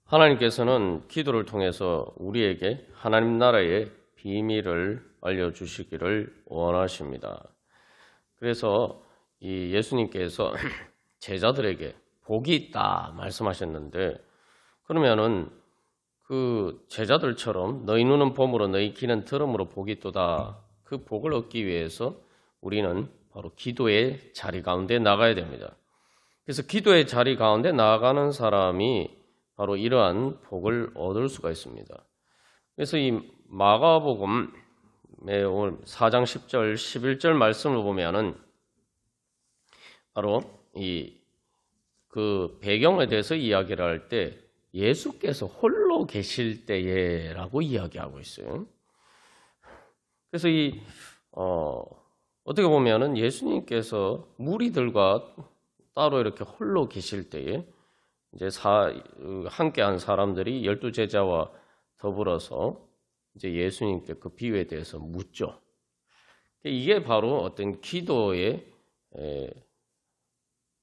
하나님께서는 기도를 통해서 우리에게 하나님 나라의 비밀을 알려주시기를 원하십니다. 그래서 이 예수님께서 제자들에게 복이 있다 말씀하셨는데, 그러면은 그 제자들처럼 너희 눈은 봄으로 너희 귀는 들음으로 복이 있도다, 그 복을 얻기 위해서 우리는 바로 기도의 자리 가운데 나가야 됩니다. 그래서 기도의 자리 가운데 나가는 사람이 바로 이러한 복을 얻을 수가 있습니다. 그래서 이 마가복음의 오늘 4장 10절 11절 말씀을 보면은 바로 그 배경에 대해서 이야기를 할 때 예수께서 홀로 계실 때에라고 이야기하고 있어요. 그래서 어떻게 보면은 예수님께서 무리들과 따로 이렇게 홀로 계실 때에 이제 함께한 사람들이 12제자와 더불어서 이제 예수님께 그 비유에 대해서 묻죠. 이게 바로 어떤 기도의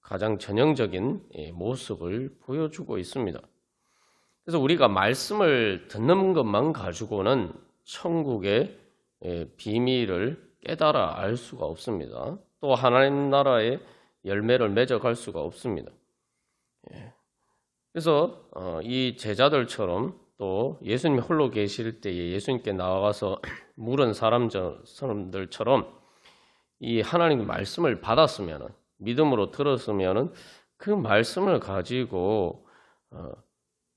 가장 전형적인 모습을 보여주고 있습니다. 그래서 우리가 말씀을 듣는 것만 가지고는 천국의 비밀을 깨달아 알 수가 없습니다. 또 하나님 나라의 열매를 맺어갈 수가 없습니다. 그래서 이 제자들처럼 또 예수님이 홀로 계실 때에 예수님께 나와가서 물은 사람들처럼 이 하나님의 말씀을 받았으면, 믿음으로 들었으면 그 말씀을 가지고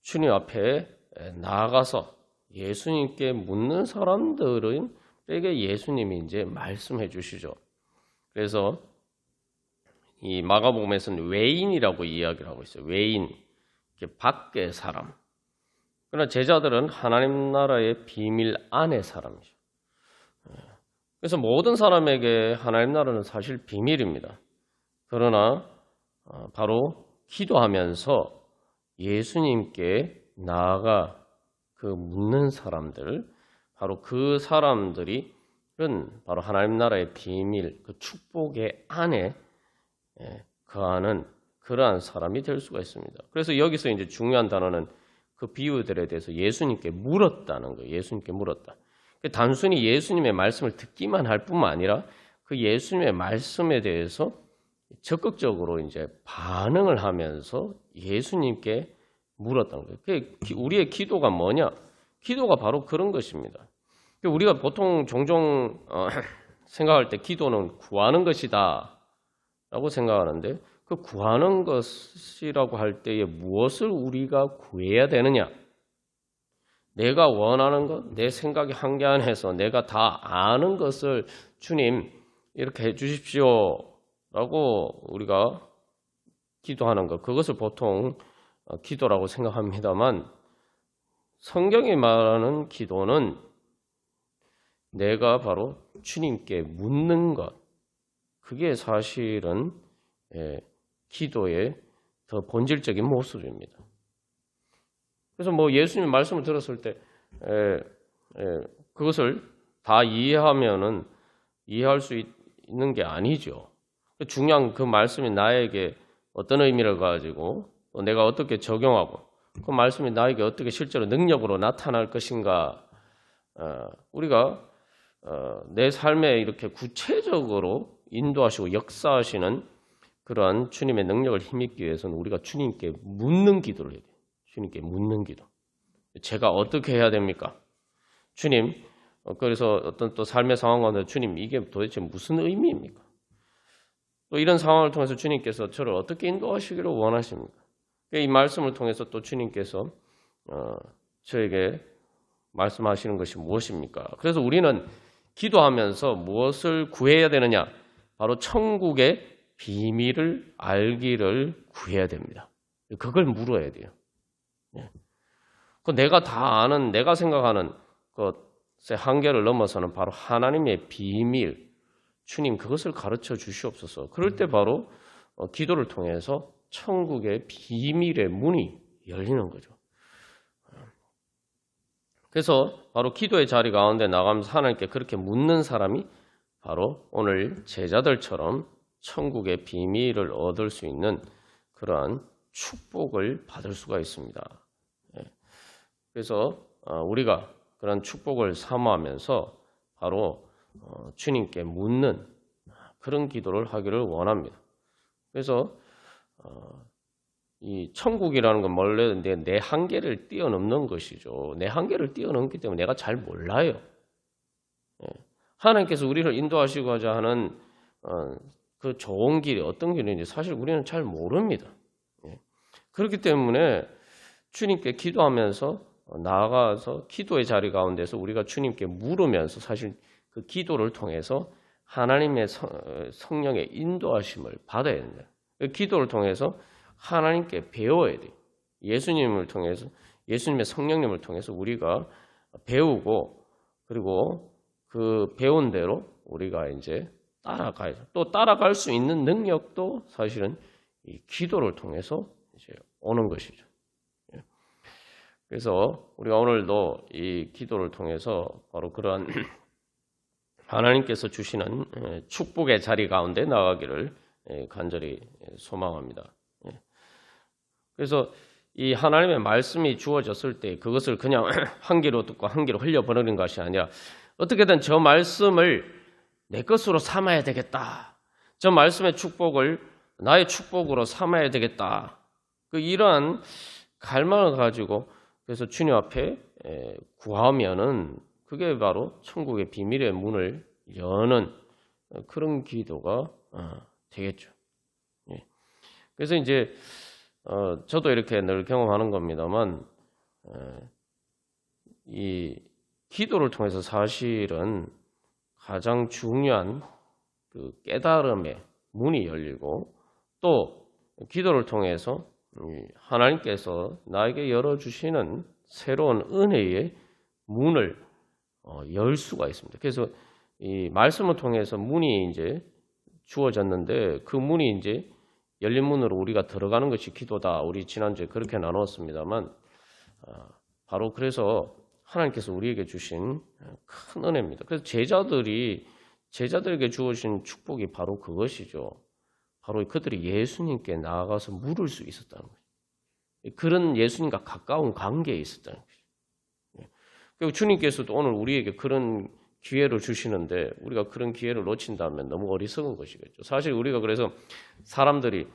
주님 앞에 나아가서 예수님께 묻는 사람들에게 예수님이 이제 말씀해 주시죠. 그래서 이 마가복음에서는 외인이라고 이야기를 하고 있어요. 외인, 밖의 사람. 그러나 제자들은 하나님 나라의 비밀 안의 사람이죠. 그래서 모든 사람에게 하나님 나라는 사실 비밀입니다. 그러나 바로 기도하면서 예수님께 나아가 그 묻는 사람들, 바로 그 사람들이 바로 하나님 나라의 비밀, 그 축복의 안에 거하는 그러한 사람이 될 수가 있습니다. 그래서 여기서 이제 중요한 단어는 그 비유들에 대해서 예수님께 물었다는 거예요. 예수님께 물었다. 단순히 예수님의 말씀을 듣기만 할 뿐만 아니라 그 예수님의 말씀에 대해서 적극적으로 이제 반응을 하면서 예수님께 물었다는 거예요. 우리의 기도가 뭐냐? 기도가 바로 그런 것입니다. 우리가 보통 종종 생각할 때 기도는 구하는 것이다 라고 생각하는데, 그 구하는 것이라고 할 때에 무엇을 우리가 구해야 되느냐? 내가 원하는 것, 내 생각의 한계 안에서 내가 다 아는 것을 주님 이렇게 해 주십시오 라고 우리가 기도하는 것, 그것을 보통 기도라고 생각합니다만, 성경이 말하는 기도는 내가 바로 주님께 묻는 것, 그게 사실은 기도의 더 본질적인 모습입니다. 그래서 예수님 말씀을 들었을 때 그것을 다 이해하면은 이해할 수 있는 게 아니죠. 중요한 그 말씀이 나에게 어떤 의미를 가지고 또 내가 어떻게 적용하고 그 말씀이 나에게 어떻게 실제로 능력으로 나타날 것인가, 우리가 내 삶에 이렇게 구체적으로 인도하시고 역사하시는 그러한 주님의 능력을 힘입기 위해서는 우리가 주님께 묻는 기도를 해야 돼요. 주님께 묻는 기도. 제가 어떻게 해야 됩니까? 주님, 그래서 어떤 또 삶의 상황 가운데 주님, 이게 도대체 무슨 의미입니까? 또 이런 상황을 통해서 주님께서 저를 어떻게 인도하시기를 원하십니까? 이 말씀을 통해서 또 주님께서 저에게 말씀하시는 것이 무엇입니까? 그래서 우리는 기도하면서 무엇을 구해야 되느냐? 바로 천국의 비밀을 알기를 구해야 됩니다. 그걸 물어야 돼요. 내가 다 아는, 내가 생각하는 것의 한계를 넘어서는 바로 하나님의 비밀, 주님 그것을 가르쳐 주시옵소서. 그럴 때 바로 기도를 통해서 천국의 비밀의 문이 열리는 거죠. 그래서 바로 기도의 자리 가운데 나가면서 하나님께 그렇게 묻는 사람이 바로 오늘 제자들처럼 천국의 비밀을 얻을 수 있는 그러한 축복을 받을 수가 있습니다. 그래서 우리가 그런 축복을 사모하면서 바로 주님께 묻는 그런 기도를 하기를 원합니다. 그래서 이 천국이라는 건 원래 내 한계를 뛰어넘는 것이죠. 내 한계를 뛰어넘기 때문에 내가 잘 몰라요. 하나님께서 우리를 인도하시고자 하는 그 좋은 길이 어떤 길인지 사실 우리는 잘 모릅니다. 그렇기 때문에 주님께 기도하면서 나아가서 기도의 자리 가운데서 우리가 주님께 물으면서 사실 그 기도를 통해서 하나님의 성령의 인도하심을 받아야 된다. 기도를 통해서 하나님께 배워야 돼요. 예수님을 통해서, 예수님의 성령님을 통해서 우리가 배우고, 그리고 그 배운 대로 우리가 이제 따라가야죠. 또 따라갈 수 있는 능력도 사실은 이 기도를 통해서 이제 오는 것이죠. 그래서 우리가 오늘도 이 기도를 통해서 바로 그러한 하나님께서 주시는 축복의 자리 가운데 나가기를 간절히 소망합니다. 그래서 이 하나님의 말씀이 주어졌을 때 그것을 그냥 한 귀로 듣고 한 귀로 흘려보내는 것이 아니라 어떻게든 저 말씀을 내 것으로 삼아야 되겠다. 저 말씀의 축복을 나의 축복으로 삼아야 되겠다. 이러한 갈망을 가지고 그래서 주님 앞에 구하면은 그게 바로 천국의 비밀의 문을 여는 그런 기도가 되겠죠. 그래서 이제 저도 이렇게 늘 경험하는 겁니다만 이 기도를 통해서 사실은 가장 중요한 그 깨달음의 문이 열리고 또 기도를 통해서 하나님께서 나에게 열어주시는 새로운 은혜의 문을 열 수가 있습니다. 그래서 이 말씀을 통해서 문이 이제 주어졌는데 그 문이 이제 열린 문으로 우리가 들어가는 것이 기도다. 우리 지난주에 그렇게 나눴습니다만 바로 그래서 하나님께서 우리에게 주신 큰 은혜입니다. 그래서 제자들에게 주어진 축복이 바로 그것이죠. 바로 그들이 예수님께 나아가서 물을 수 있었다는 거예요. 그런 예수님과 가까운 관계에 있었다는 거예요. 그리고 주님께서도 오늘 우리에게 그런 기회를 주시는데 우리가 그런 기회를 놓친다면 너무 어리석은 것이겠죠. 사실 우리가 그래서 사람들이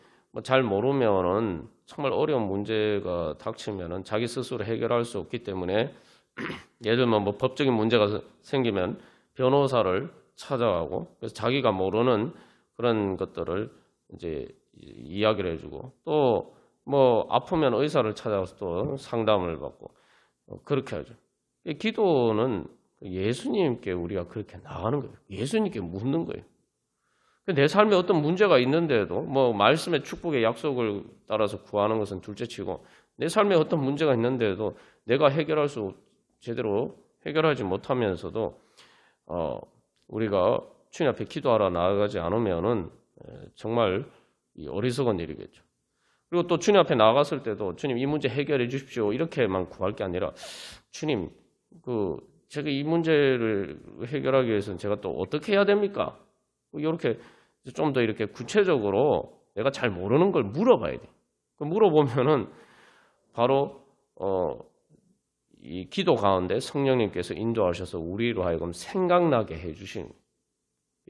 잘 모르면은 정말 어려운 문제가 닥치면은 자기 스스로 해결할 수 없기 때문에 예를 들면 뭐 법적인 문제가 생기면 변호사를 찾아가고 그래서 자기가 모르는 그런 것들을 이제 이야기를 해주고 또 뭐 아프면 의사를 찾아가서 또 상담을 받고 그렇게 하죠. 기도는 예수님께 우리가 그렇게 나가는 거예요. 예수님께 묻는 거예요. 내 삶에 어떤 문제가 있는데도 뭐 말씀의 축복의 약속을 따라서 구하는 것은 둘째치고 내 삶에 어떤 문제가 있는데도 내가 제대로 해결하지 못하면서도 우리가 주님 앞에 기도하러 나아가지 않으면은 정말 어리석은 일이겠죠. 그리고 또 주님 앞에 나아갔을 때도 주님 이 문제 해결해 주십시오 이렇게만 구할 게 아니라 주님 제가 이 문제를 해결하기 위해서는 제가 또 어떻게 해야 됩니까? 이렇게 좀 더 이렇게 구체적으로 내가 잘 모르는 걸 물어봐야 돼. 물어보면은 바로 이 기도 가운데 성령님께서 인도하셔서 우리로 하여금 생각나게 해주신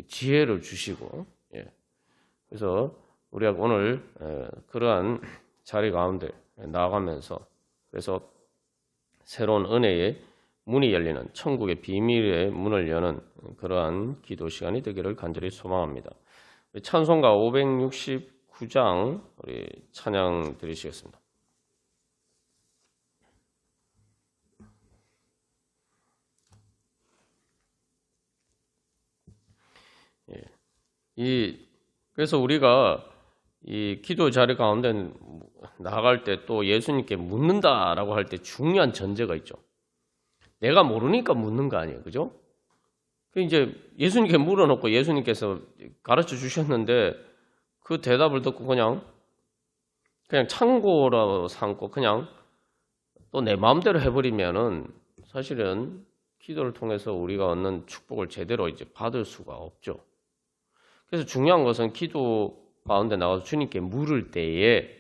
지혜를 주시고, 그래서 우리가 오늘 그러한 자리 가운데 나아가면서 그래서 새로운 은혜의 문이 열리는 천국의 비밀의 문을 여는 그러한 기도 시간이 되기를 간절히 소망합니다. 찬송가 569장 우리 찬양 드리시겠습니다. 그래서 우리가 이 기도 자리 가운데 나아갈 때 또 예수님께 묻는다라고 할 때 중요한 전제가 있죠. 내가 모르니까 묻는 거 아니에요. 그죠? 이제 예수님께 물어놓고 예수님께서 가르쳐 주셨는데 그 대답을 듣고 그냥 참고로 삼고 그냥 또 내 마음대로 해버리면은 사실은 기도를 통해서 우리가 얻는 축복을 제대로 이제 받을 수가 없죠. 그래서 중요한 것은 기도 가운데 나가서 주님께 물을 때에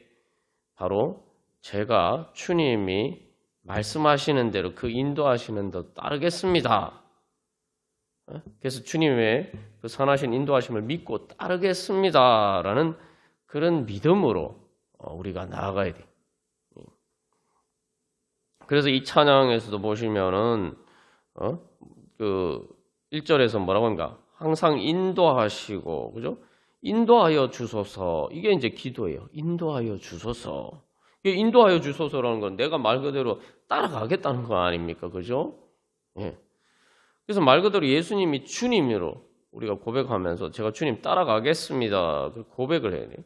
바로 제가 주님이 말씀하시는 대로 그 인도하시는 대로 따르겠습니다. 그래서 주님의 그 선하신 인도하심을 믿고 따르겠습니다라는 그런 믿음으로 우리가 나아가야 돼. 그래서 이 찬양에서도 보시면은 그 1절에서 뭐라고 합니까? 항상 인도하시고, 그죠? 인도하여 주소서. 이게 이제 기도예요. 인도하여 주소서. 이게 인도하여 주소서라는 건 내가 말 그대로 따라가겠다는 거 아닙니까? 그죠? 예. 그래서 말 그대로 예수님이 주님으로 우리가 고백하면서 제가 주님 따라가겠습니다. 고백을 해야 돼요.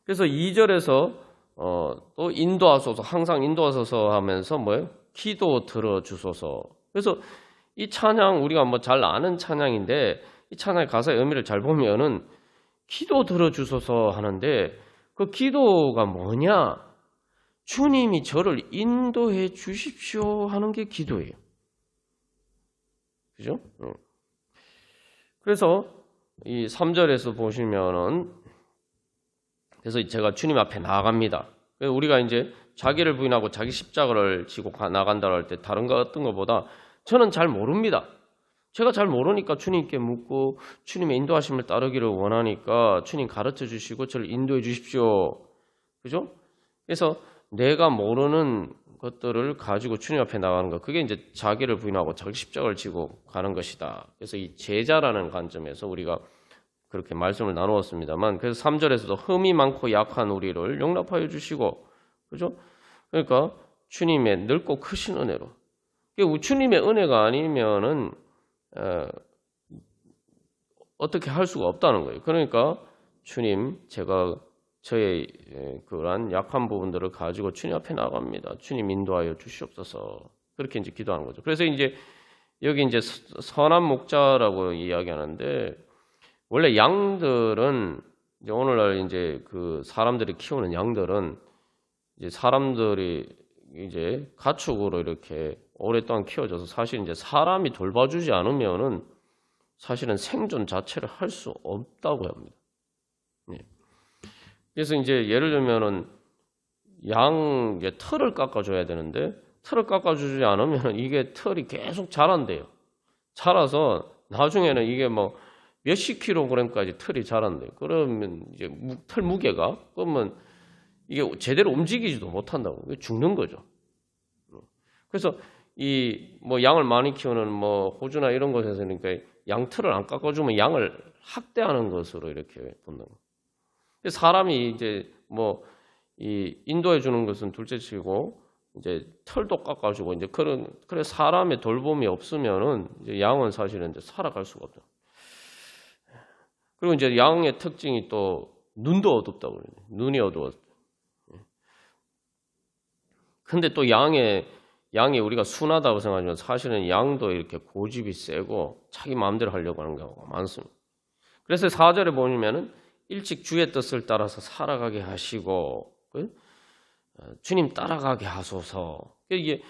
그래서 2절에서 또 인도하소서, 항상 인도하소서 하면서 뭐예요? 기도 들어주소서. 그래서 이 찬양 우리가 뭐 잘 아는 찬양인데 이 찬양의 가사의 의미를 잘 보면은 기도 들어주소서 하는데 그 기도가 뭐냐? 주님이 저를 인도해 주십시오 하는 게 기도예요. 그죠? 그래서 이 3절에서 보시면은 그래서 제가 주님 앞에 나아갑니다. 우리가 이제 자기를 부인하고 자기 십자가를 지고 나간다 할 때 다른 거 어떤 것보다 저는 잘 모릅니다. 제가 잘 모르니까 주님께 묻고 주님의 인도하심을 따르기를 원하니까 주님 가르쳐 주시고 저를 인도해 주십시오. 그죠? 그래서 내가 모르는 것들을 가지고 주님 앞에 나가는 것, 그게 이제 자기를 부인하고 자기 십자가를 지고 가는 것이다. 그래서 이 제자라는 관점에서 우리가 그렇게 말씀을 나누었습니다만, 그래서 3절에서도 흠이 많고 약한 우리를 용납하여 주시고, 그죠? 그러니까 주님의 넓고 크신 은혜로, 주님의 은혜가 아니면은 어떻게 할 수가 없다는 거예요. 그러니까 주님, 제가 저의 그러한 약한 부분들을 가지고 주님 앞에 나갑니다. 주님 인도하여 주시옵소서. 그렇게 이제 기도하는 거죠. 그래서 이제 여기 이제 선한 목자라고 이야기하는데, 원래 양들은 이제 오늘날 이제 그 사람들이 키우는 양들은 이제 사람들이 이제 가축으로 이렇게 오랫동안 키워져서 사실 이제 사람이 돌봐주지 않으면은 사실은 생존 자체를 할 수 없다고 합니다. 네. 그래서 이제 예를 들면은 양 이제 털을 깎아줘야 되는데 털을 깎아주지 않으면 이게 털이 계속 자란대요. 자라서 나중에는 이게 뭐 몇십 킬로그램까지 털이 자란대요. 그러면 이제 털 무게가 그러면 이게 제대로 움직이지도 못한다고 죽는 거죠. 그래서 이 뭐 양을 많이 키우는 뭐 호주나 이런 곳에서는 그러니까 양 털을 안 깎아주면 양을 학대하는 것으로 이렇게 본다고. 사람이 이제 뭐 이 인도해 주는 것은 둘째치고 이제 털도 깎아주고 이제 그래 사람의 돌봄이 없으면은 이제 양은 사실은 이제 살아갈 수가 없죠. 그리고 이제 양의 특징이 또 눈도 어둡다고 그래요. 눈이 어두웠죠. 근데 또 양이 우리가 순하다고 생각하지만 사실은 양도 이렇게 고집이 세고 자기 마음대로 하려고 하는 경우가 많습니다. 그래서 4절에 보면은 일찍 주의 뜻을 따라서 살아가게 하시고 주님 따라가게 하소서. 이게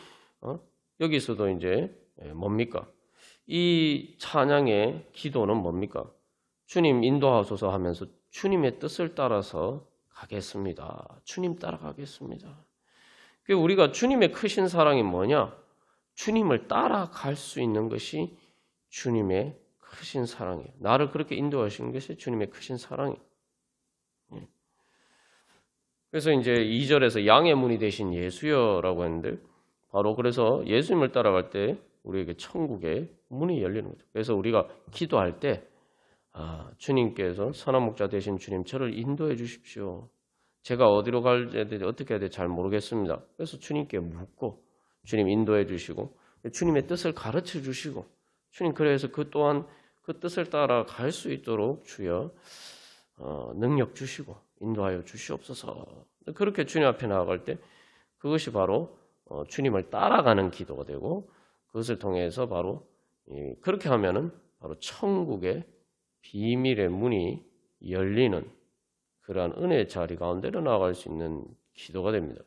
여기서도 이제 뭡니까? 이 찬양의 기도는 뭡니까? 주님 인도하소서 하면서 주님의 뜻을 따라서 가겠습니다. 주님 따라가겠습니다. 우리가 주님의 크신 사랑이 뭐냐? 주님을 따라갈 수 있는 것이 주님의 크신 사랑이에요. 나를 그렇게 인도하시는 것이 주님의 크신 사랑이에요. 그래서 이제 2절에서 양의 문이 되신 예수여라고 했는데 바로 그래서 예수님을 따라갈 때 우리에게 천국의 문이 열리는 거죠. 그래서 우리가 기도할 때 주님께서 선한 목자 되신 주님 저를 인도해 주십시오. 제가 어디로 가야 될지 어떻게 해야 될지 잘 모르겠습니다. 그래서 주님께 묻고 주님 인도해 주시고 주님의 뜻을 가르쳐 주시고 주님 그래서 그 또한 그 뜻을 따라 갈 수 있도록 주여 능력 주시고 인도하여 주시옵소서. 그렇게 주님 앞에 나아갈 때 그것이 바로 주님을 따라가는 기도가 되고 그것을 통해서 바로 그렇게 하면은 바로 천국의 비밀의 문이 열리는 그러한 은혜의 자리 가운데로 나아갈 수 있는 기도가 됩니다.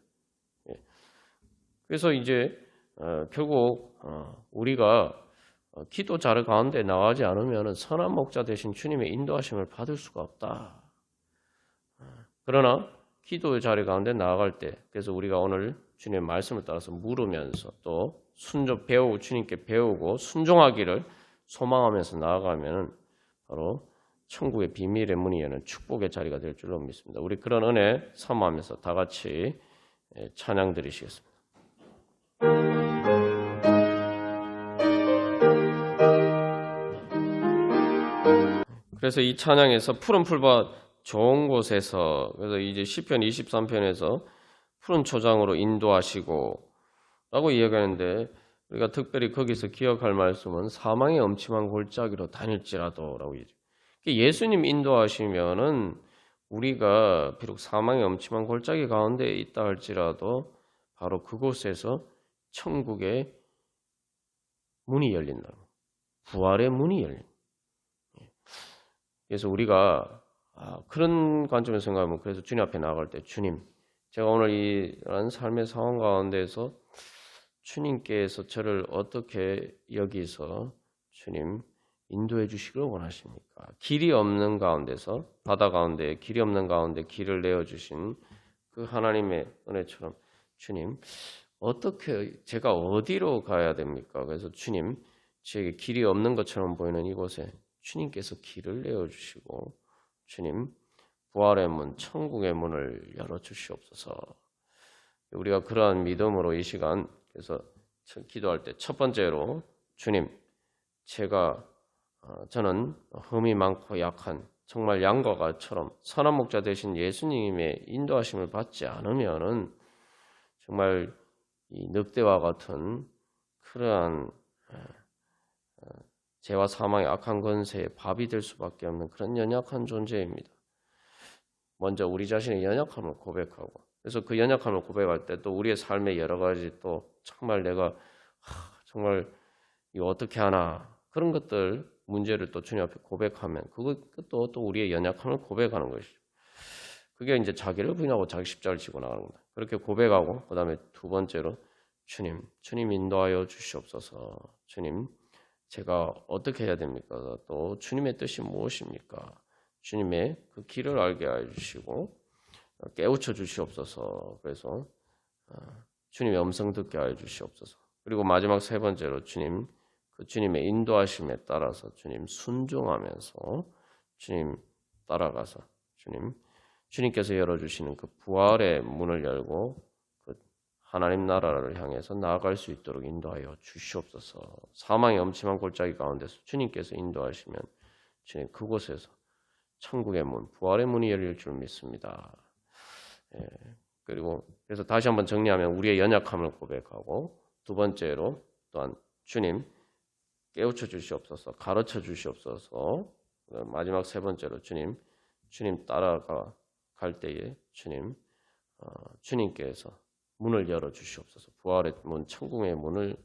그래서 이제 결국 우리가 기도 자리 가운데 나가지 않으면 선한 목자 되신 주님의 인도하심을 받을 수가 없다. 그러나 기도의 자리 가운데 나아갈 때, 그래서 우리가 오늘 주님의 말씀을 따라서 물으면서 또 배우고 주님께 배우고 순종하기를 소망하면서 나아가면 바로 천국의 비밀의 문이 여는 축복의 자리가 될 줄로 믿습니다. 우리 그런 은혜 사모하면서 다 같이 찬양 드리시겠습니다. 그래서 이 찬양에서 푸른 풀밭 좋은 곳에서, 그래서 이제 시편 23편에서 푸른 초장으로 인도하시고 라고 이야기하는데, 우리가 특별히 거기서 기억할 말씀은 사망의 엄침한 골짜기로 다닐지라도 라고 얘기해요. 예수님 인도하시면은 우리가 비록 사망의 엄침한 골짜기 가운데 있다 할지라도 바로 그곳에서 천국의 문이 열린다. 부활의 문이 열린다. 그래서 우리가 그런 관점에서 생각하면, 그래서 주님 앞에 나아갈 때 주님, 제가 오늘 이런 삶의 상황 가운데서 주님께서 저를 어떻게 여기서 주님 인도해 주시기를 원하십니까? 길이 없는 가운데서, 바다 가운데 길이 없는 가운데 길을 내어주신 그 하나님의 은혜처럼 주님, 어떻게 제가 어디로 가야 됩니까? 그래서 주님, 저에게 길이 없는 것처럼 보이는 이곳에 주님께서 길을 내어주시고 주님, 부활의 문, 천국의 문을 열어주시옵소서. 우리가 그러한 믿음으로 이 시간, 그래서 기도할 때 첫 번째로 주님, 저는 흠이 많고 약한 정말 양과 같처럼 선한 목자 되신 예수님의 인도하심을 받지 않으면은 정말 이 늑대와 같은 그러한 죄와 사망의 악한 권세의 밥이 될 수밖에 없는 그런 연약한 존재입니다. 먼저 우리 자신의 연약함을 고백하고, 그래서 그 연약함을 고백할 때 또 우리의 삶의 여러 가지 또 정말 내가 정말 이거 어떻게 하나 그런 것들 문제를 또 주님 앞에 고백하면 그것도 또 우리의 연약함을 고백하는 것이죠. 그게 이제 자기를 부인하고 자기 십자가를 지고 나가는 겁니다. 그렇게 고백하고 그 다음에 두 번째로 주님 인도하여 주시옵소서. 주님, 제가 어떻게 해야 됩니까? 또 주님의 뜻이 무엇입니까? 주님의 그 길을 알게 해주시고 깨우쳐 주시옵소서. 그래서 주님의 음성 듣게 하여 주시옵소서. 그리고 마지막 세 번째로 주님의 인도하심에 따라서 주님 순종하면서 주님 따라가서 주님께서 열어주시는 그 부활의 문을 열고 그 하나님 나라를 향해서 나아갈 수 있도록 인도하여 주시옵소서. 사망의 엄침한 골짜기 가운데서 주님께서 인도하시면 주님 그곳에서 천국의 문, 부활의 문이 열릴 줄 믿습니다. 그리고 그래서 다시 한번 정리하면 우리의 연약함을 고백하고, 두 번째로 또한 주님 깨우쳐 주시옵소서, 가르쳐 주시옵소서. 마지막 세 번째로 주님 따라갈 때에 주님께서 문을 열어 주시옵소서. 부활의 문, 천국의 문을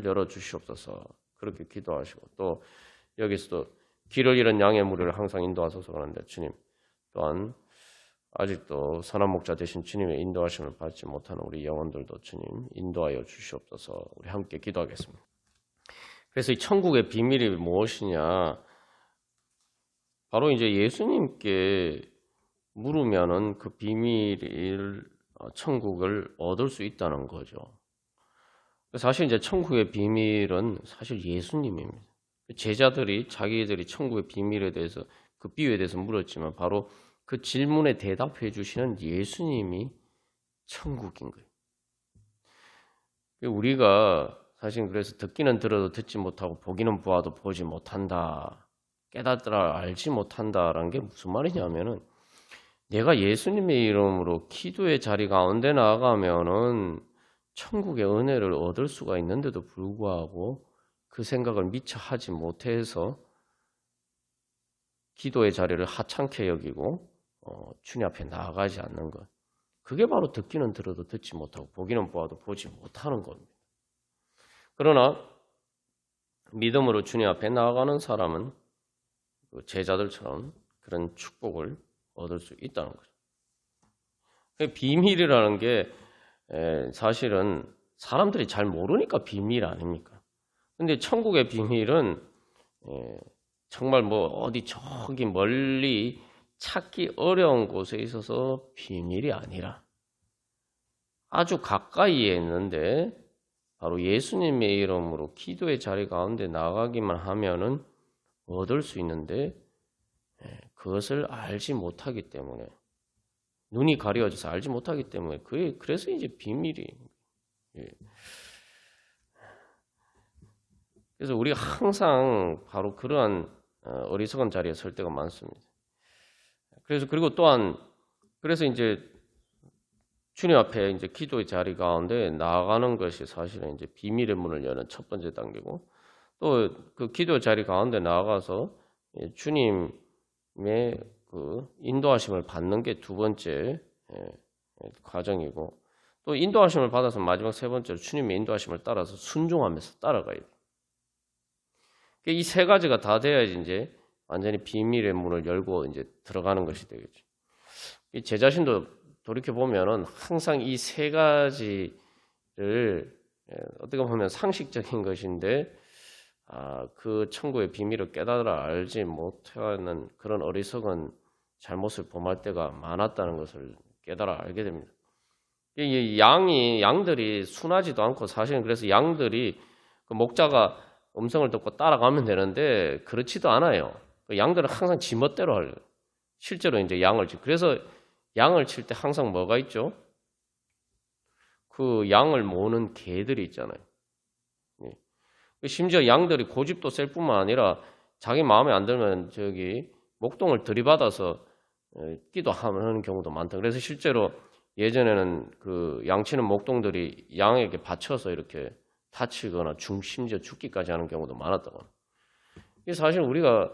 열어 주시옵소서. 그렇게 기도하시고, 또 여기서도 길을 잃은 양의 무리를 항상 인도하소서 그러는데, 주님 또한 아직도 선한 목자 되신 주님의 인도하심을 받지 못하는 우리 영혼들도 주님 인도하여 주시옵소서. 우리 함께 기도하겠습니다. 그래서 이 천국의 비밀이 무엇이냐? 바로 이제 예수님께 물으면은 그 비밀을, 천국을 얻을 수 있다는 거죠. 사실 이제 천국의 비밀은 사실 예수님입니다. 제자들이 자기들이 천국의 비밀에 대해서, 그 비유에 대해서 물었지만 바로 그 질문에 대답해 주시는 예수님이 천국인 거예요. 우리가 사실 그래서 듣기는 들어도 듣지 못하고 보기는 보아도 보지 못한다, 깨닫더라 알지 못한다라는 게 무슨 말이냐면은, 내가 예수님의 이름으로 기도의 자리 가운데 나아가면은 천국의 은혜를 얻을 수가 있는데도 불구하고 그 생각을 미처 하지 못해서 기도의 자리를 하찮게 여기고 주님 앞에 나아가지 않는 것, 그게 바로 듣기는 들어도 듣지 못하고 보기는 보아도 보지 못하는 겁니다. 그러나 믿음으로 주님 앞에 나아가는 사람은 제자들처럼 그런 축복을 얻을 수 있다는 거죠. 비밀이라는 게 사실은 사람들이 잘 모르니까 비밀 아닙니까? 근데 천국의 비밀은 정말 뭐 어디 저기 멀리 찾기 어려운 곳에 있어서 비밀이 아니라 아주 가까이에 있는데 바로 예수님의 이름으로 기도의 자리 가운데 나가기만 하면은 얻을 수 있는데 그것을 알지 못하기 때문에 눈이 가려져서 알지 못하기 때문에 그래서 이제 비밀이. 그래서 우리가 항상 바로 그러한 어리석은 자리에 설 때가 많습니다. 그리고 또한 그래서 이제 주님 앞에 이제 기도의 자리 가운데 나아가는 것이 사실은 이제 비밀의 문을 여는 첫 번째 단계고, 또 그 기도의 자리 가운데 나아가서 주님의 그 인도하심을 받는 게 두 번째 과정이고, 또 인도하심을 받아서 마지막 세 번째로 주님의 인도하심을 따라서 순종하면서 따라가야 돼요. 이 세 가지가 다 돼야지 이제 완전히 비밀의 문을 열고 이제 들어가는 것이 되겠죠. 제 자신도 돌이켜 보면은 항상 이 세 가지를 어떻게 보면 상식적인 것인데 그 천국의 비밀을 깨달아 알지 못하는 그런 어리석은 잘못을 범할 때가 많았다는 것을 깨달아 알게 됩니다. 이 양들이 순하지도 않고, 사실은 그래서 양들이 그 목자가 음성을 듣고 따라가면 되는데 그렇지도 않아요. 양들은 항상 지멋대로 하려고. 실제로 이제 그래서 양을 칠 때 항상 뭐가 있죠? 그 양을 모으는 개들이 있잖아요. 심지어 양들이 고집도 셀 뿐만 아니라 자기 마음에 안 들면 목동을 들이받아서 기도하는 경우도 많다. 그래서 실제로 예전에는 그 양치는 목동들이 양에게 받쳐서 이렇게 다치거나 심지어 죽기까지 하는 경우도 많았다고. 이게 사실 우리가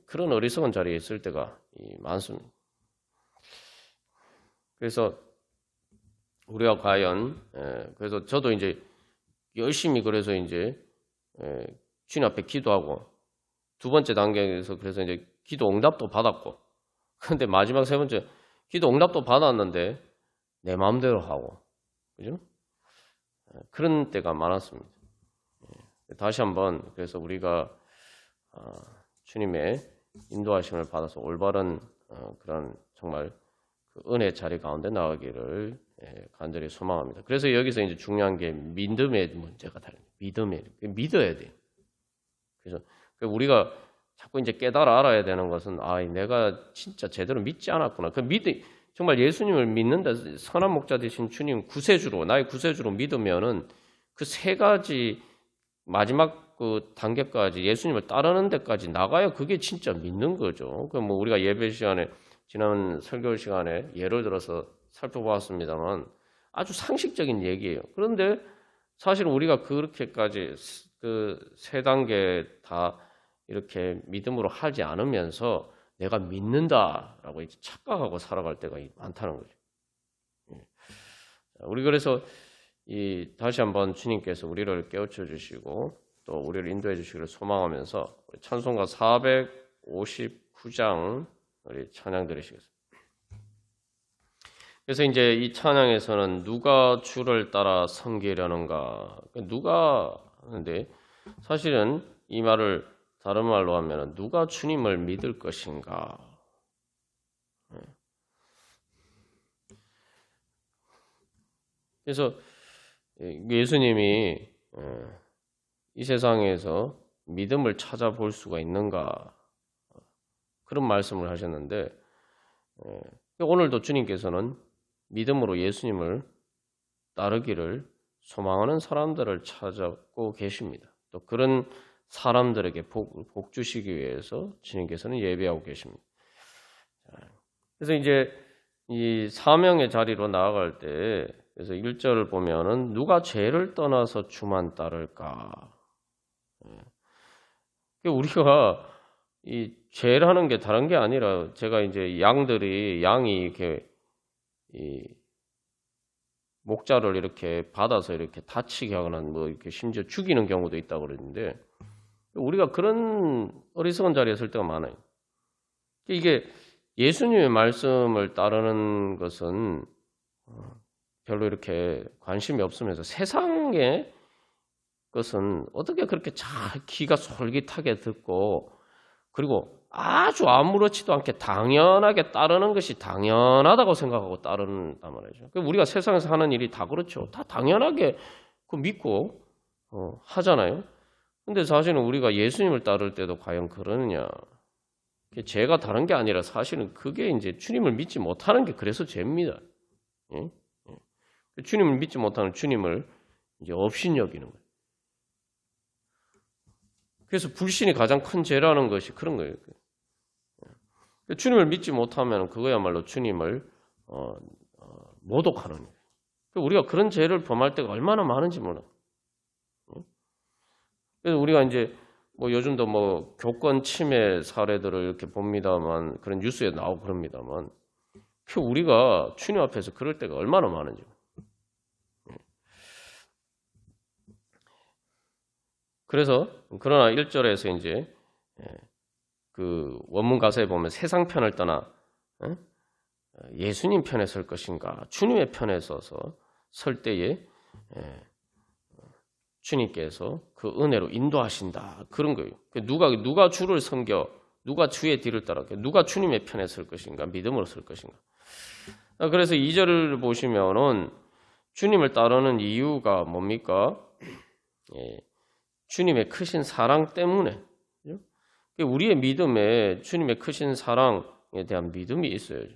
그런 어리석은 자리에 있을 때가 많습니다. 그래서 우리가 과연 그래서 저도 이제 열심히 그래서 이제 주님 앞에 기도하고, 두 번째 단계에서 그래서 이제 기도 응답도 받았고, 그런데 마지막 세 번째 기도 응답도 받았는데 내 마음대로 하고, 그죠? 그런 때가 많았습니다. 다시 한번 그래서 우리가 주님의 인도하심을 받아서 올바른 그런 정말 그 은혜 자리 가운데 나가기를 간절히 소망합니다. 그래서 여기서 이제 중요한 게 믿음의 문제가 믿어야 돼요. 그래서 우리가 자꾸 이제 깨달아 알아야 되는 것은 내가 진짜 제대로 믿지 않았구나. 정말 예수님을 믿는다, 선한 목자 되신 주님 나의 구세주로 믿으면은 그 세 가지 마지막 그 단계까지 예수님을 따르는 데까지 나가야 그게 진짜 믿는 거죠. 그 뭐 우리가 예배 시간에 지난 설교 시간에 예를 들어서 살펴보았습니다만 아주 상식적인 얘기예요. 그런데 사실 우리가 그렇게까지 그 세 단계 다 이렇게 믿음으로 하지 않으면서 내가 믿는다라고 이제 착각하고 살아갈 때가 많다는 거죠. 우리 그래서 다시 한번 주님께서 우리를 깨우쳐 주시고 또 우리를 인도해 주시기를 소망하면서 찬송가 459장 우리 찬양 드리시겠습니다. 그래서 이제 이 찬양에서는 누가 주를 따라 섬기려는가, 누가 하는데 사실은 이 말을 다른 말로 하면 누가 주님을 믿을 것인가. 그래서 예수님이 이 세상에서 믿음을 찾아볼 수가 있는가, 그런 말씀을 하셨는데 오늘도 주님께서는 믿음으로 예수님을 따르기를 소망하는 사람들을 찾고 계십니다. 또 그런 사람들에게 복 주시기 위해서 주님께서는 예배하고 계십니다. 그래서 이제 이 사명의 자리로 나아갈 때 그래서 1절을 보면은 누가 죄를 떠나서 주만 따를까. 우리가 이 죄라는 게 다른 게 아니라 제가 이제 양이 이렇게 이 목자를 이렇게 받아서 이렇게 다치게 하거나 뭐 이렇게 심지어 죽이는 경우도 있다고 그러는데 우리가 그런 어리석은 자리에 설 때가 많아요. 이게 예수님의 말씀을 따르는 것은 별로 이렇게 관심이 없으면서 세상의 것은 어떻게 그렇게 잘 귀가 솔깃하게 듣고 그리고 아주 아무렇지도 않게 당연하게 따르는 것이 당연하다고 생각하고 따른단 말이죠. 우리가 세상에서 하는 일이 다 그렇죠. 다 당연하게 그 믿고 하잖아요. 근데 사실은 우리가 예수님을 따를 때도 과연 그러느냐? 죄가 다른 게 아니라 사실은 그게 이제 주님을 믿지 못하는 게 그래서 죄입니다. 예? 주님을 믿지 못하는 주님을 이제 없인 여기는 거예요. 그래서 불신이 가장 큰 죄라는 것이 그런 거예요. 주님을 믿지 못하면 그거야말로 주님을 모독하는 거예요. 우리가 그런 죄를 범할 때가 얼마나 많은지 몰라요. 그래서 우리가 이제 뭐 요즘도 뭐 교권 침해 사례들을 이렇게 봅니다만 그런 뉴스에 나오고 그럽니다만 우리가 주님 앞에서 그럴 때가 얼마나 많은지. 그래서 그러나 1절에서 이제 그 원문 가사에 보면 세상 편을 떠나 예수님 편에 설 것인가 주님의 편에 서서 설 때에 주님께서 그 은혜로 인도하신다 그런 거예요. 누가 주를 섬겨 누가 주의 뒤를 따라 누가 주님의 편에 설 것인가 믿음으로 설 것인가. 그래서 2절을 보시면은 주님을 따르는 이유가 뭡니까? 주님의 크신 사랑 때문에 우리의 믿음에 주님의 크신 사랑에 대한 믿음이 있어야죠.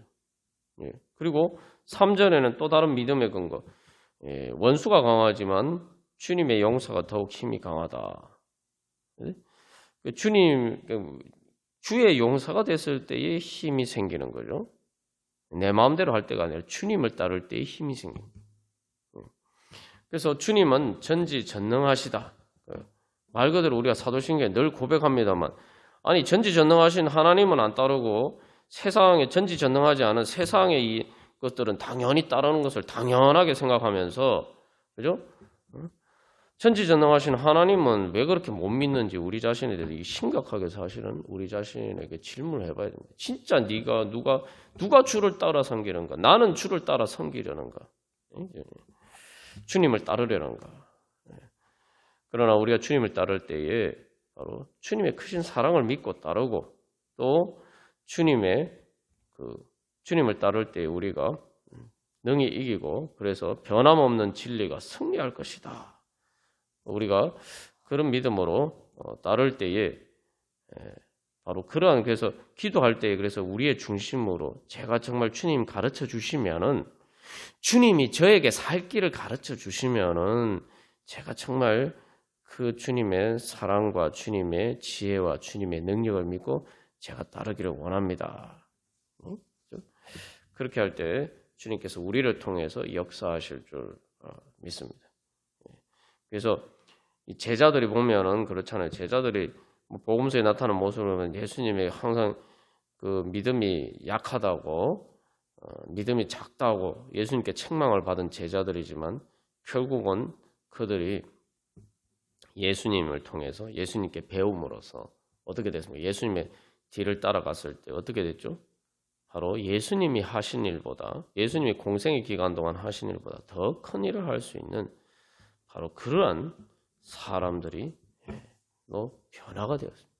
그리고 3절에는 또 다른 믿음의 근거. 원수가 강하지만 주님의 용서가 더욱 힘이 강하다. 주의 용서가 됐을 때에 힘이 생기는 거죠. 내 마음대로 할 때가 아니라 주님을 따를 때에 힘이 생깁니다. 그래서 주님은 전지전능하시다. 말 그대로 우리가 사도신경에 늘 고백합니다만 아니 전지전능하신 하나님은 안 따르고 세상에 전지전능하지 않은 세상의 이 것들은 당연히 따르는 것을 당연하게 생각하면서 그죠? 전지전능하신 하나님은 왜 그렇게 못 믿는지 우리 자신에 대해서 심각하게 사실은 우리 자신에게 질문을 해봐야 됩니다. 진짜 누가 주를 따라 섬기는가? 나는 주를 따라 섬기려는가? 주님을 따르려는가? 그러나 우리가 주님을 따를 때에 바로 주님의 크신 사랑을 믿고 따르고 또 주님을 따를 때 우리가 능히 이기고 그래서 변함없는 진리가 승리할 것이다. 우리가 그런 믿음으로 따를 때에 바로 그러한 그래서 기도할 때에 그래서 우리의 중심으로 제가 정말 주님 가르쳐 주시면은 주님이 저에게 살 길을 가르쳐 주시면은 제가 정말 그 주님의 사랑과 주님의 지혜와 주님의 능력을 믿고 제가 따르기를 원합니다. 그렇게 할 때 주님께서 우리를 통해서 역사하실 줄 믿습니다. 그래서 이 제자들이 보면은 그렇잖아요. 제자들이 복음서에 나타나는 모습을 보면 예수님의 항상 그 믿음이 약하다고, 믿음이 작다고 예수님께 책망을 받은 제자들이지만 결국은 그들이 예수님을 통해서 예수님께 배움으로써 어떻게 됐습니까? 예수님의 뒤를 따라갔을 때 어떻게 됐죠? 바로 예수님이 하신 일보다 예수님이 공생의 기간 동안 하신 일보다 더 큰 일을 할 수 있는 바로 그러한 사람들이 변화가 되었습니다.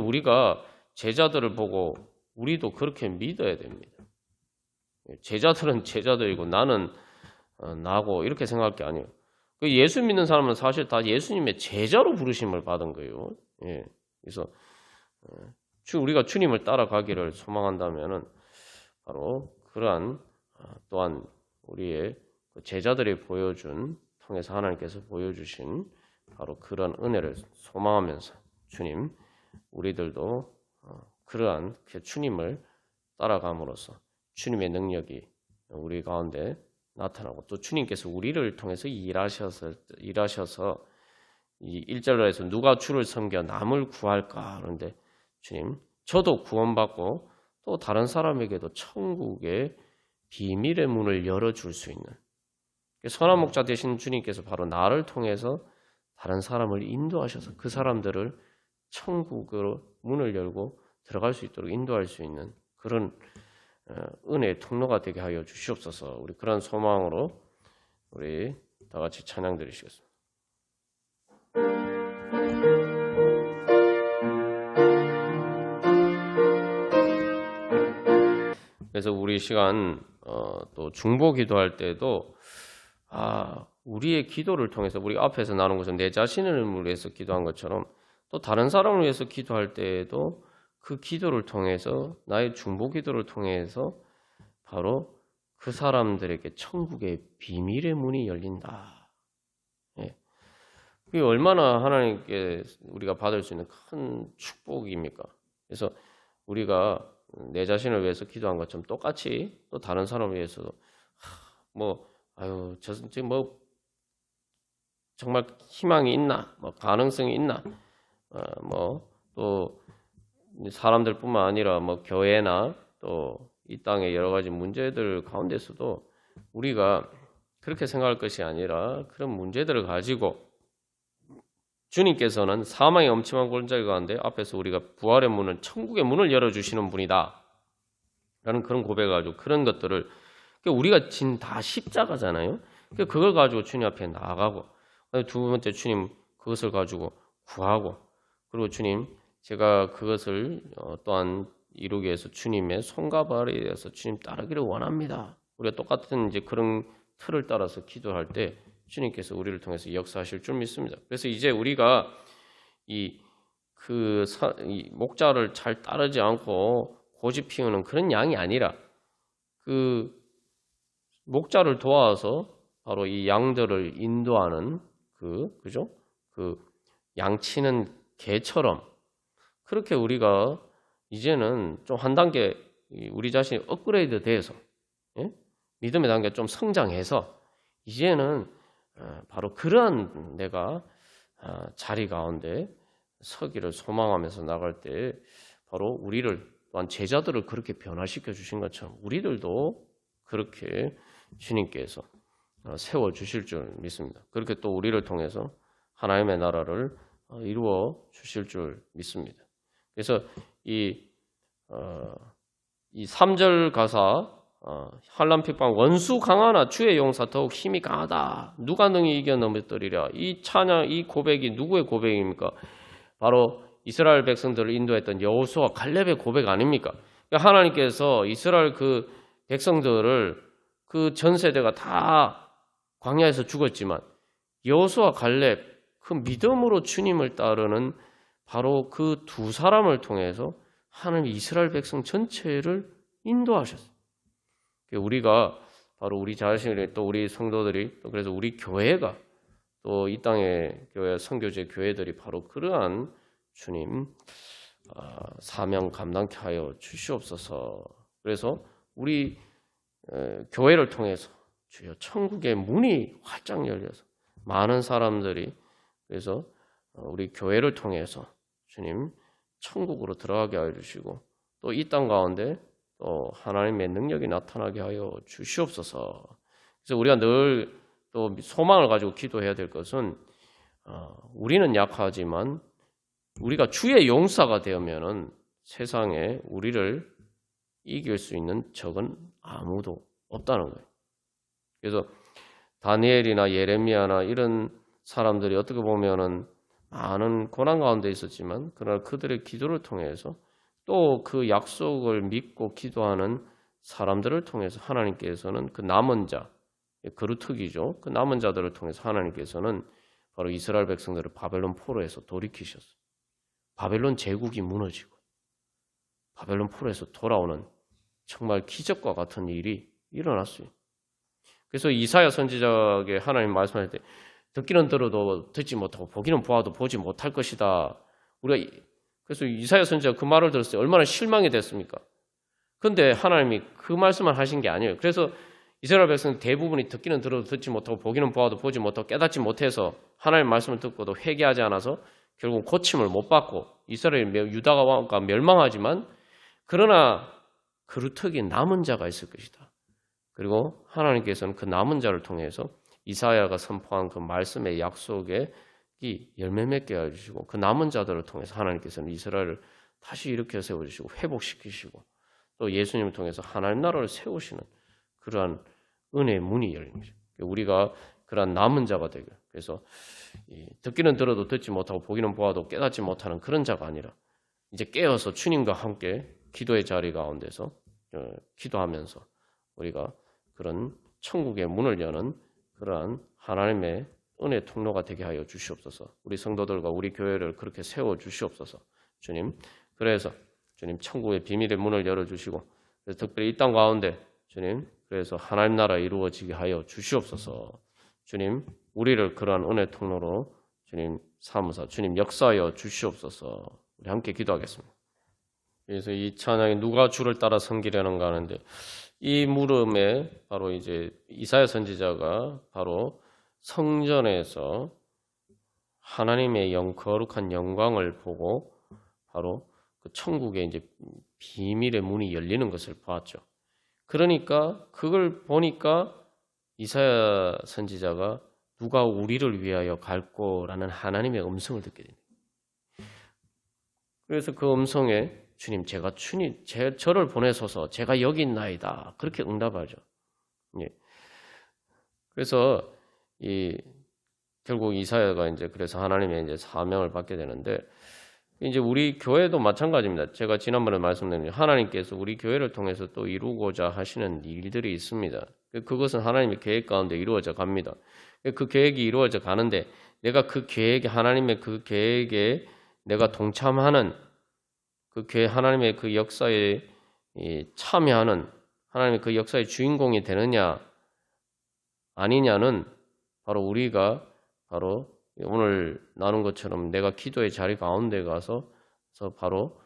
우리가 제자들을 보고 우리도 그렇게 믿어야 됩니다. 제자들은 제자들이고 나는 나고 이렇게 생각할 게 아니에요. 예수 믿는 사람은 사실 다 예수님의 제자로 부르심을 받은 거예요. 그래서 우리가 주님을 따라가기를 소망한다면은 바로 그러한 또한 우리의 제자들이 통해서 하나님께서 보여주신 바로 그런 은혜를 소망하면서 주님 우리들도 그러한 주님을 따라감으로써 주님의 능력이 우리 가운데 나타나고 또 주님께서 우리를 통해서 일하셔서 이 1절에서 누가 주를 섬겨 남을 구할까 하는데 주님 저도 구원받고 또 다른 사람에게도 천국의 비밀의 문을 열어줄 수 있는 선한 목자 되신 주님께서 바로 나를 통해서 다른 사람을 인도하셔서 그 사람들을 천국으로 문을 열고 들어갈 수 있도록 인도할 수 있는 그런 은혜의 통로가 되게 하여 주시옵소서. 우리 그런 소망으로 우리 다 같이 찬양 드리시겠습니다. 그래서 우리 시간 또 중보 기도할 때도 우리의 기도를 통해서 우리 앞에서 나눈 것은 내 자신을 위해서 기도한 것처럼 또 다른 사람을 위해서 기도할 때에도 그 기도를 통해서 나의 중보 기도를 통해서 바로 그 사람들에게 천국의 비밀의 문이 열린다. 예. 그게 얼마나 하나님께 우리가 받을 수 있는 큰 축복입니까? 그래서 우리가 내 자신을 위해서 기도한 것처럼 똑같이 또 다른 사람을 위해서도 뭐 정말 희망이 있나, 뭐 가능성이 있나, 뭐 또 사람들뿐만 아니라 뭐 교회나 또 이 땅의 여러 가지 문제들 가운데서도 우리가 그렇게 생각할 것이 아니라 그런 문제들을 가지고 주님께서는 사망의 엄침한 골짜기 가운데 앞에서 우리가 부활의 문을 천국의 문을 열어주시는 분이다 라는 그런 고백을 가지고 그런 것들을 우리가 진 다 십자가잖아요. 그걸 가지고 주님 앞에 나아가고 두 번째 주님 그것을 가지고 구하고 그리고 주님 제가 그것을 또한 이루기 위해서 주님의 손과 발에 의해서 주님 따르기를 원합니다. 우리가 똑같은 이제 그런 틀을 따라서 기도할 때 주님께서 우리를 통해서 역사하실 줄 믿습니다. 그래서 이제 우리가 이 목자를 잘 따르지 않고 고집 피우는 그런 양이 아니라 그 목자를 도와서 바로 이 양들을 인도하는 그죠? 그 양치는 개처럼 그렇게 우리가 이제는 좀 한 단계 우리 자신이 업그레이드 돼서 믿음의 단계 좀 성장해서 이제는 바로 그러한 내가 자리 가운데 서기를 소망하면서 나갈 때 바로 우리를 또한 제자들을 그렇게 변화시켜 주신 것처럼 우리들도 그렇게 주님께서 세워 주실 줄 믿습니다. 그렇게 또 우리를 통해서 하나님의 나라를 이루어 주실 줄 믿습니다. 그래서 이 3절 가사 환난 핍박 원수 강하나 주의 용사 더욱 힘이 강하다. 누가 능히 이겨 넘어뜨리랴. 이 찬양 이 고백이 누구의 고백입니까? 바로 이스라엘 백성들을 인도했던 여호수아 갈렙의 고백 아닙니까? 그러니까 하나님께서 이스라엘 그 백성들을 그 전 세대가 다 광야에서 죽었지만 여호수아 갈렙 그 믿음으로 주님을 따르는 바로 그 두 사람을 통해서 하나님 이스라엘 백성 전체를 인도하셨어요. 우리가 바로 우리 자신을 또 우리 성도들이 또 그래서 우리 교회가 또 이 땅의 교회 선교제 교회들이 바로 그러한 주님 사명 감당케 하여 주시옵소서. 그래서 우리 교회를 통해서 주여 천국의 문이 활짝 열려서 많은 사람들이 그래서 우리 교회를 통해서 주님 천국으로 들어가게 하여 주시고 또 이 땅 가운데 또 하나님의 능력이 나타나게 하여 주시옵소서. 그래서 우리가 늘 또 소망을 가지고 기도해야 될 것은 우리는 약하지만 우리가 주의 용사가 되면은 세상에 우리를 이길 수 있는 적은 아무도 없다는 거예요. 그래서 다니엘이나 예레미야나 이런 사람들이 어떻게 보면은 많은 고난 가운데 있었지만 그러나 그들의 기도를 통해서 또 그 약속을 믿고 기도하는 사람들을 통해서 하나님께서는 그 남은 자, 그루터기죠. 그 남은 자들을 통해서 하나님께서는 바로 이스라엘 백성들을 바벨론 포로에서 돌이키셨어요. 바벨론 제국이 무너지고 바벨론 포로에서 돌아오는 정말 기적과 같은 일이 일어났어요. 그래서 이사야 선지자에게 하나님 말씀할 때 듣기는 들어도 듣지 못하고 보기는 보아도 보지 못할 것이다. 우리가 그래서 이사야 선지자가 그 말을 들었을 때 얼마나 실망이 됐습니까? 그런데 하나님이 그 말씀을 하신 게 아니에요. 그래서 이스라엘 백성 대부분이 듣기는 들어도 듣지 못하고 보기는 보아도 보지 못하고 깨닫지 못해서 하나님 말씀을 듣고도 회개하지 않아서 결국 고침을 못 받고 이스라엘 유다가 멸망하지만 그러나 그루터기 남은 자가 있을 것이다. 그리고 하나님께서는 그 남은 자를 통해서 이사야가 선포한 그 말씀의 약속에 이 열매 맺게 해주시고 그 남은 자들을 통해서 하나님께서는 이스라엘을 다시 일으켜 세워주시고 회복시키시고 또 예수님을 통해서 하나님 나라를 세우시는 그러한 은혜의 문이 열립니다. 우리가 그러한 남은 자가 되고 그래서 듣기는 들어도 듣지 못하고 보기는 보아도 깨닫지 못하는 그런 자가 아니라 이제 깨어서 주님과 함께 기도의 자리 가운데서 기도하면서 우리가 그런 천국의 문을 여는 그러한 하나님의 은혜 통로가 되게 하여 주시옵소서. 우리 성도들과 우리 교회를 그렇게 세워 주시옵소서. 주님, 그래서 주님 천국의 비밀의 문을 열어주시고, 그래서 특별히 이 땅 가운데 주님, 그래서 하나님 나라 이루어지게 하여 주시옵소서. 주님, 우리를 그러한 은혜 통로로 주님 삼으사 주님 역사하여 주시옵소서. 우리 함께 기도하겠습니다. 그래서 이 찬양이 누가 주를 따라 섬기려는가 하는데, 이 물음에 바로 이제 이사야 선지자가 바로 성전에서 하나님의 거룩한 영광을 보고 바로 그 천국의 이제 비밀의 문이 열리는 것을 보았죠. 그러니까 그걸 보니까 이사야 선지자가 누가 우리를 위하여 갈꼬라는 하나님의 음성을 듣게 됩니다. 그래서 그 음성에 주님, 저를 보내소서, 제가 여기 있나이다. 그렇게 응답하죠. 예. 그래서 결국 이사야가 이제 그래서 하나님의 이제 사명을 받게 되는데, 이제 우리 교회도 마찬가지입니다. 제가 지난번에 말씀드린 하나님께서 우리 교회를 통해서 또 이루고자 하시는 일들이 있습니다. 그것은 하나님의 계획 가운데 이루어져 갑니다. 그 계획이 이루어져 가는데 내가 그 계획에, 하나님의 그 계획에 내가 동참하는 그 하나님의 그 역사에 참여하는 하나님의 그 역사의 주인공이 되느냐 아니냐는 바로 우리가 바로 오늘 나눈 것처럼 내가 기도의 자리 가운데 가서 바로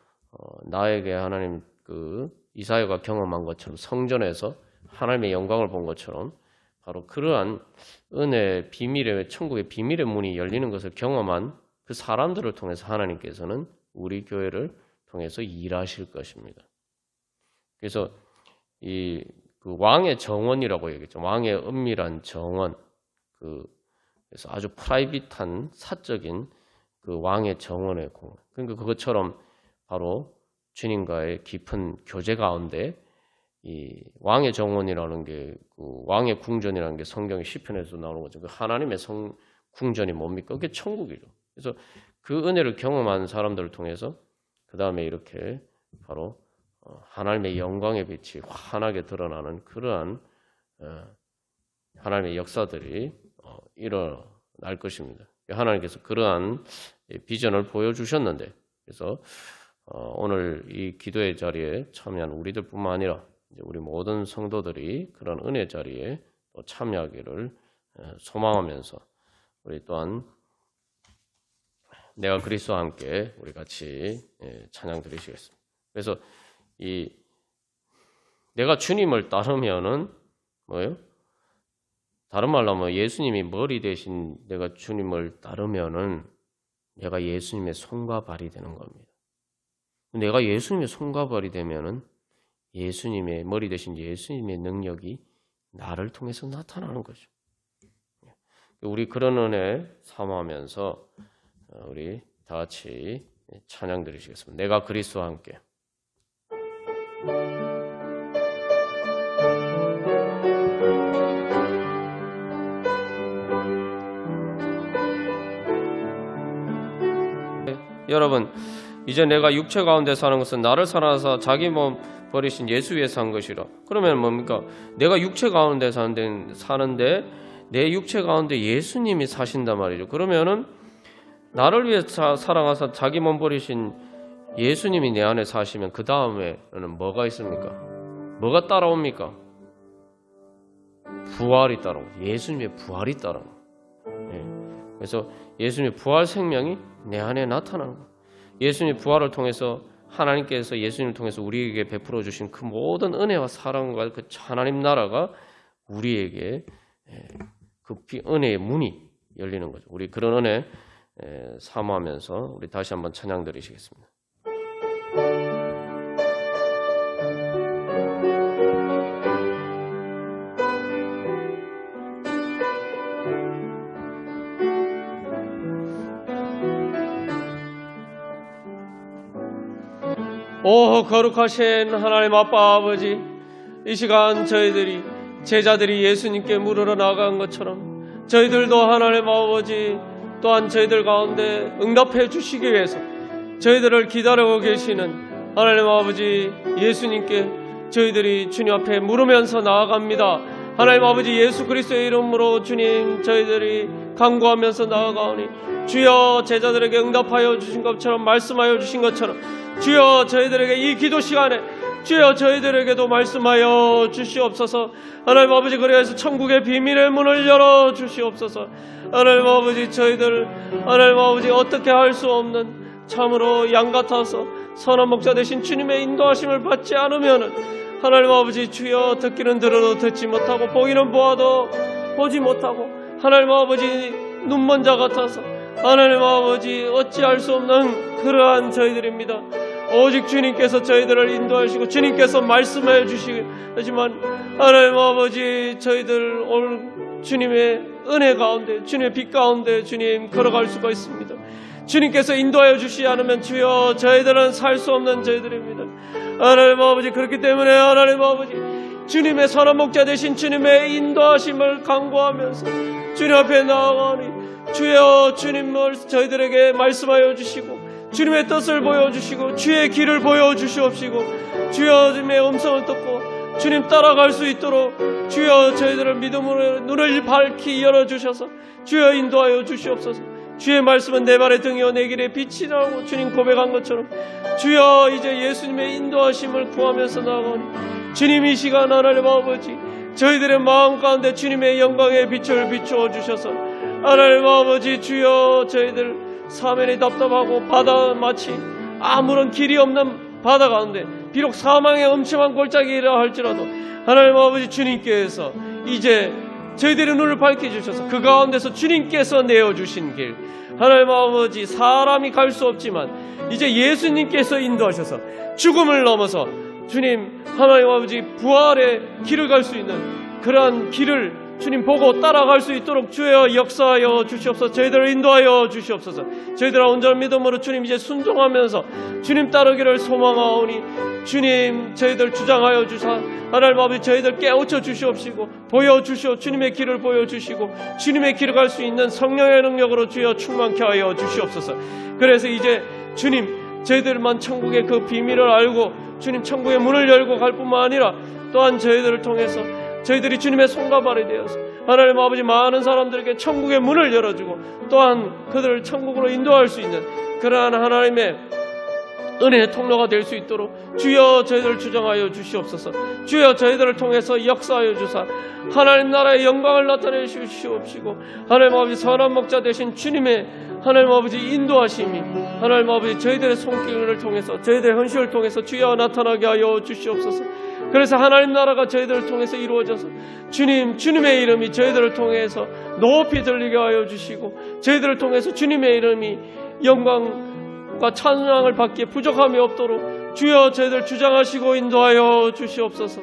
나에게 하나님 그 이사야가 경험한 것처럼 성전에서 하나님의 영광을 본 것처럼 바로 그러한 은혜의 비밀의 천국의 비밀의 문이 열리는 것을 경험한 그 사람들을 통해서 하나님께서는 우리 교회를 통해서 일하실 것입니다. 그래서 그 왕의 정원이라고 얘기했죠. 왕의 은밀한 정원, 그래서 아주 프라이빗한 사적인 그 왕의 정원의 공간. 그러니까 그것처럼 바로 주님과의 깊은 교제 가운데 이 왕의 정원이라는 게, 그 왕의 궁전이라는 게 성경의 시편에서 나오는 거죠. 그 하나님의 궁전이 뭡니까? 그게 천국이죠. 그래서 그 은혜를 경험한 사람들을 통해서 그 다음에 이렇게 바로 하나님의 영광의 빛이 환하게 드러나는 그러한 하나님의 역사들이 일어날 것입니다. 하나님께서 그러한 비전을 보여주셨는데, 그래서 오늘 이 기도의 자리에 참여한 우리들뿐만 아니라 이제 우리 모든 성도들이 그런 은혜 자리에 참여하기를 소망하면서 우리 또한 내가 그리스도와 함께 우리 같이 찬양 드리시겠습니다. 그래서 내가 주님을 따르면은 뭐예요? 다른 말로 하면 예수님이 머리 대신 내가 주님을 따르면은 내가 예수님의 손과 발이 되는 겁니다. 내가 예수님의 손과 발이 되면은 예수님의 머리 대신 예수님의 능력이 나를 통해서 나타나는 거죠. 우리 그런 은혜 사모하면서 우리 다 같이 찬양 드리시겠습니다. 내가 그리스도와 함께. 여러분, 이제 내가 육체 가운데 사는 것은 나를 사랑하사 자기 몸 버리신 예수 위에 산 것이라. 그러면 뭡니까? 내가 육체 가운데 사는데 내 육체 가운데 예수님이 사신단 말이죠. 그러면은 나를 위해 사랑하사 자기 몸 버리신 예수님이 내 안에 사시면 그 다음에는 뭐가 있습니까? 뭐가 따라옵니까? 부활이 따라옵니다. 예수님의 부활이 따라옵니다. 그래서 예수님의 부활 생명이 내 안에 나타나는 거예요. 예수님의 부활을 통해서 하나님께서 예수님을 통해서 우리에게 베풀어 주신 그 모든 은혜와 사랑과 그 하나님 나라가 우리에게 그 은혜의 문이 열리는 거죠. 우리 그런 은혜 사모하면서 우리 다시 한번 찬양 드리시겠습니다. 오 거룩하신 하나님 아빠 아버지, 이 시간 저희들이 제자들이 예수님께 물으러 나간 것처럼 저희들도 하나님 아버지 또한 저희들 가운데 응답해 주시기 위해서 저희들을 기다리고 계시는 하나님 아버지 예수님께 저희들이 주님 앞에 물으면서 나아갑니다. 하나님 아버지 예수 그리스도의 이름으로 주님 저희들이 간구하면서 나아가오니 주여 제자들에게 응답하여 주신 것처럼 말씀하여 주신 것처럼 주여 저희들에게 이 기도 시간에 주여 저희들에게도 말씀하여 주시옵소서. 하나님 아버지 그래서 천국의 비밀의 문을 열어 주시옵소서. 하나님 아버지 저희들 하나님 아버지 어떻게 할 수 없는 참으로 양 같아서 선한 목자 되신 주님의 인도하심을 받지 않으면은 하나님 아버지 주여 듣기는 들어도 듣지 못하고 보기는 보아도 보지 못하고 하나님 아버지 눈먼 자 같아서 하나님 아버지 어찌할 수 없는 그러한 저희들입니다. 오직 주님께서 저희들을 인도하시고 주님께서 말씀해 주시지만 하나님 아버지 저희들 오늘 주님의 은혜 가운데 주님의 빛 가운데 주님 걸어갈 수가 있습니다. 주님께서 인도하여 주시지 않으면 주여 저희들은 살 수 없는 저희들입니다. 하나님 아버지 그렇기 때문에 하나님 아버지 주님의 선한 목자 되신 주님의 인도하심을 간구하면서 주님 앞에 나아가니 주여 주님을 저희들에게 말씀하여 주시고 주님의 뜻을 보여주시고 주의 길을 보여주시옵시고 주여 주님의 음성을 듣고 주님 따라갈 수 있도록 주여 저희들을 믿음으로 눈을 밝히 열어주셔서 주여 인도하여 주시옵소서. 주의 말씀은 내 발의 등이요 내 길의 빛이라고 주님 고백한 것처럼 주여 이제 예수님의 인도하심을 구하면서 나아가니 주님 이 시간 하나님 아버지 저희들의 마음 가운데 주님의 영광의 빛을 비추어 주셔서 하나님 아버지 주여 저희들 사면이 답답하고 바다 마치 아무런 길이 없는 바다 가운데 비록 사망의 엄청난 골짜기라 할지라도 하나님 아버지 주님께서 이제 저희들의 눈을 밝혀주셔서 그 가운데서 주님께서 내어주신 길 하나님 아버지 사람이 갈 수 없지만 이제 예수님께서 인도하셔서 죽음을 넘어서 주님 하나님 아버지 부활의 길을 갈 수 있는 그러한 길을 주님 보고 따라갈 수 있도록 주여 역사하여 주시옵소서. 저희들을 인도하여 주시옵소서. 저희들 온전한 믿음으로 주님 이제 순종하면서 주님 따르기를 소망하오니 주님 저희들 주장하여 주사 하나님 아버지 저희들 깨우쳐 주시옵시고 보여주시오 주님의 길을 보여주시고 주님의 길을 갈 수 있는 성령의 능력으로 주여 충만케 하여 주시옵소서. 그래서 이제 주님 저희들만 천국의 그 비밀을 알고 주님 천국의 문을 열고 갈 뿐만 아니라 또한 저희들을 통해서 저희들이 주님의 손과 발이 되어서 하나님 아버지 많은 사람들에게 천국의 문을 열어주고 또한 그들을 천국으로 인도할 수 있는 그러한 하나님의 은혜의 통로가 될 수 있도록 주여 저희들을 주장하여 주시옵소서. 주여 저희들을 통해서 역사하여 주사 하나님 나라의 영광을 나타내 주시옵시고 하나님 아버지 선한 목자 되신 주님의 하나님 아버지 인도하심이 하나님 아버지 저희들의 손길을 통해서 저희들의 헌신을 통해서 주여 나타나게 하여 주시옵소서. 그래서 하나님 나라가 저희들을 통해서 이루어져서 주님의 이름이 저희들을 통해서 높이 들리게 하여 주시고 저희들을 통해서 주님의 이름이 영광과 찬양을 받기에 부족함이 없도록 주여 저희들 주장하시고 인도하여 주시옵소서.